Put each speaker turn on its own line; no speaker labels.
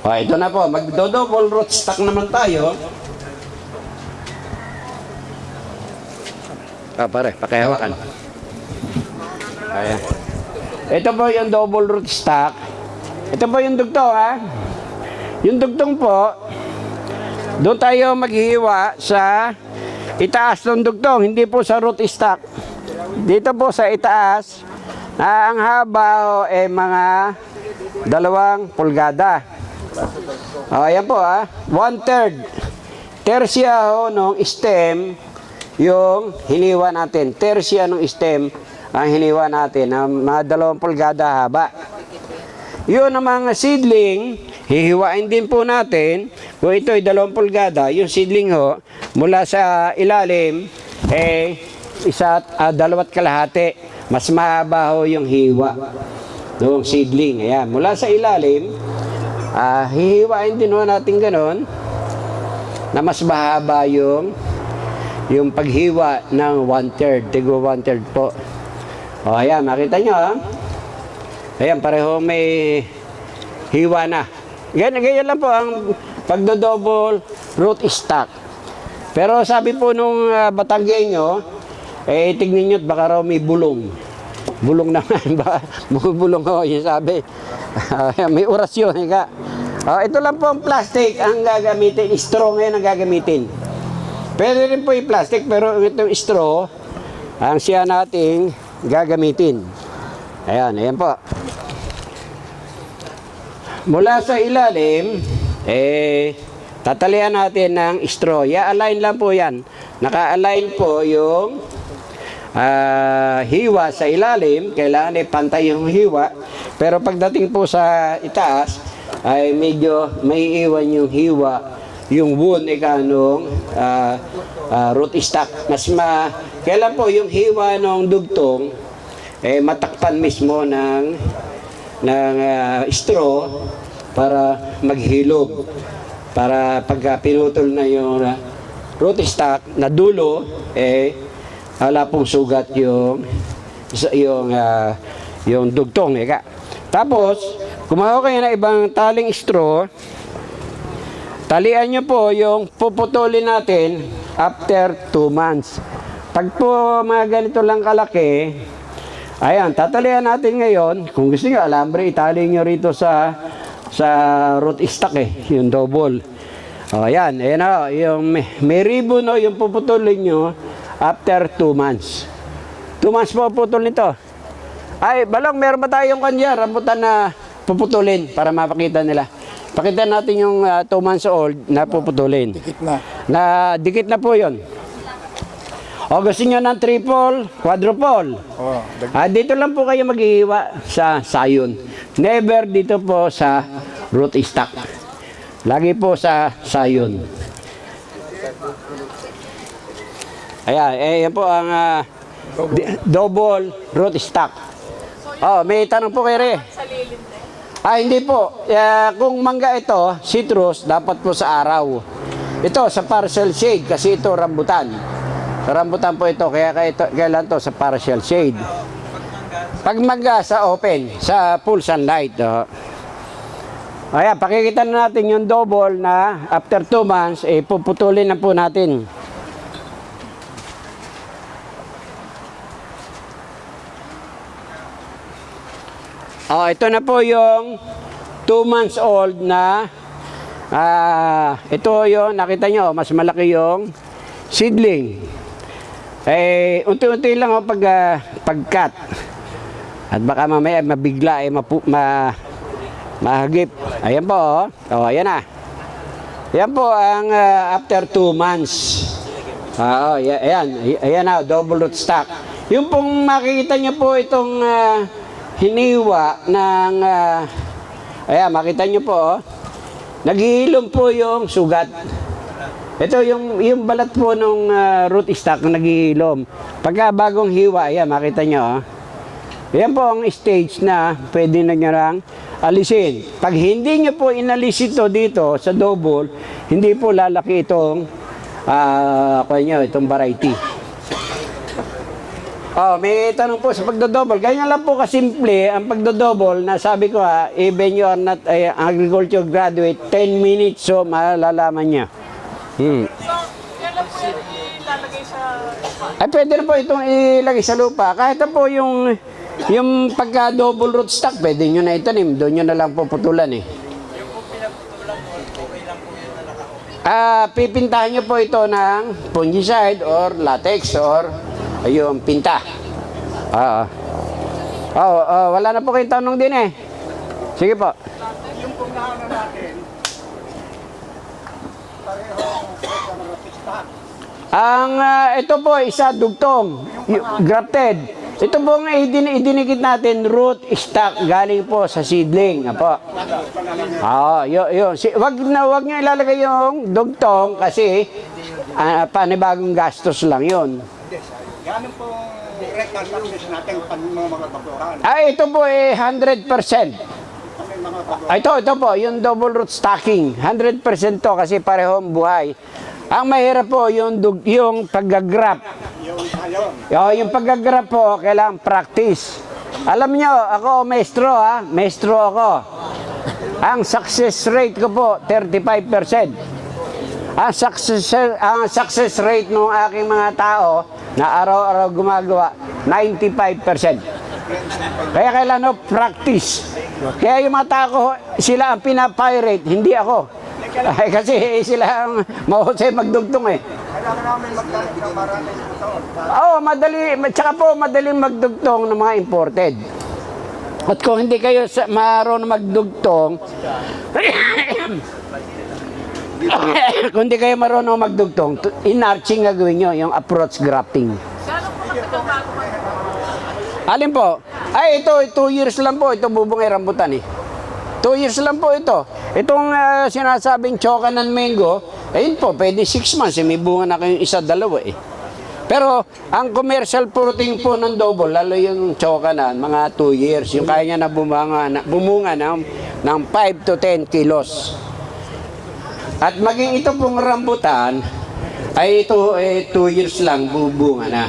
O, ito na po. Magdo-double root stock naman tayo. Pare, pakihawakan. Ayan. Ito po yung double root stock. Ito po yung dugtong, ha? Yung dugtong po, doon tayo maghihiwa sa itaas ng dugtong, hindi po sa root stock. Dito po sa itaas, na ang haba mga 2 pulgada. O, ayan po, ha? 1/3. Tertia nung stem, yung hiniwa natin. Tertia nung stem, ang hiniwa natin, mga 2 pulgada haba. Yun ang mga seedling, hihiwain din po natin. Kung ito ay 2 pulgada, yung seedling mula sa ilalim, 2.5. Mas mahaba yung hiwa ng seedling. Ayan, mula sa ilalim, hihiwain din natin ganon, na mas mahaba yung paghiwa ng 1/3. Tigo 1/3 po. O, ayan, makita nyo, ha? Ayan, pareho may hiwa na. Ganyan lang po ang pagdo-double root stock. Pero sabi po nung Batanggenyo, tignan nyo, baka raw may bulong. Bulong naman, baka bulong yung sabi. May orasyon, ka. Ito lang po ang plastic ang gagamitin. Straw ngayon ang gagamitin. Pwede rin po yung plastic, pero itong straw, ang siya nating gagamitin. Ayan, ayan po. Mula sa ilalim, tatalian natin ng straw. I-align lang po yan. Naka-align po yung hiwa sa ilalim. Kailangan pantay yung hiwa. Pero pagdating po sa itaas, ay medyo may iwan yung hiwa, yung wound nung root stock. Kailan po yung hiwa ng dugtong matakpan mismo ng straw para maghilog, para pagka pinutol na yung root stock na dulo, wala pong sugat yung dugtong. Tapos kumawa kayo na ibang taling straw, talian nyo po yung puputulin natin after 2 months. Pag po mga ganito lang kalaki, ayan, tatalian natin ngayon. Kung gusto nyo, alambre, itali nyo rito sa root stock, yung double. O, ayan, yung may ribbon, yung puputulin nyo after 2 months. 2 months po puputol nito. Ay, Balong, meron ba tayong rambutan na puputulin para mapakita nila? Pakita natin yung 2 months old na puputulin.
Dikit na.
Dikit na po yun. O gusto nyo ng triple, quadruple. Dito lang po kayo maghihiwa sa sayon. Never dito po sa root stock. Lagi po sa sayon. Ayan po ang double root stock. May tanong po kayo rin. Hindi po. Kung mangga ito, citrus, dapat po sa araw. Ito sa partial shade kasi ito rambutan. Rambutan po ito, kailan to sa partial shade. Pag mangga sa open, sa full sunlight. Ayan, pakikita na natin yung double na after 2 months, puputulin na po natin. Ito na po yung 2 months old na ito yung nakita nyo, mas malaki yung seedling. Unti-unti lang pag-cut. At baka mamaya mabigla mahagip. Ayan po. Ayan na. Ayan po ang after 2 months. Ayan na, double root stock. Yung pong makikita nyo po itong hiniwa ng ayan, makita nyo po naghihilom po yung sugat. Ito yung balat po ng root stock na naghihilom. Pagka bagong hiwa, ayan, makita nyo. Ayan po ang stage na pwede na nyo lang alisin. Pag hindi nyo po inalis ito dito sa double, hindi po lalaki itong itong variety. Oh, may tanong po sa pagdodouble. Ganyan lang po kasimple ang pagdodouble na sabi ko even you are not agriculture graduate, 10 minutes so malalaman niya.
So, yan lang po yan ilalagay sa lupa.
Ay, pwede na po itong ilagay sa lupa. Kahit na po yung pagka double rootstock, pwede nyo na itanim. Doon nyo na lang po putulan eh.
Yung po pinagputulan mo, okay lang po yun na naka-okay.
Pipintahan nyo po ito ng fungicide or latex or ayun, pinta. Wala na po kayong tanong din eh. Sige po.
Yung pong nahanan natin, pareho sa mga pistahan.
Ito po, isa dugtong, grafted. Ito po ang idinikit natin, root stock, galing po sa seedling. Apo. Yun. Wag nyo ilalagay yung dugtong kasi panibagong gastos lang yun.
Yan po rectal success natin pag mga bakuran.
Ito po 100%.
Mga bakuran.
Ito po, yung double root stocking. 100% to kasi parehong buhay. Ang mahirap po yung pag-grap. Yung pag-grap po, kailangan practice. Alam nyo, ako maestro ako. Ang success rate ko po, 35%. Ang success rate ng aking mga tao na araw-araw gumagawa, 95%. Kaya kailangan practice. Kaya yung mga tao, sila ang pinapirate, hindi ako. Kasi sila ang mahusay magdugtong eh.
Kailangan namin magkaroon ng maraming taon.
Tsaka po madaling magdugtong ng mga imported. At kung hindi kayo marunong magdugtong, kung hindi kayo marunong magdugtong, in-arching gagawin nyo, yung approach grafting. Alin po? Ito, 2 years lang po. Ito bubungay rambutan eh. 2 years lang po ito. Itong sinasabing chokanan mango, ayun po, pwede 6 months. May bunga na kayong isa, dalawa eh. Pero, ang commercial fruiting po ng double, lalo yung chokanan, mga 2 years. Yung kaya niya na bumunga ng 5 to 10 kilos. At maging ito pong rambutan, ay ito 2 years lang bubunga na.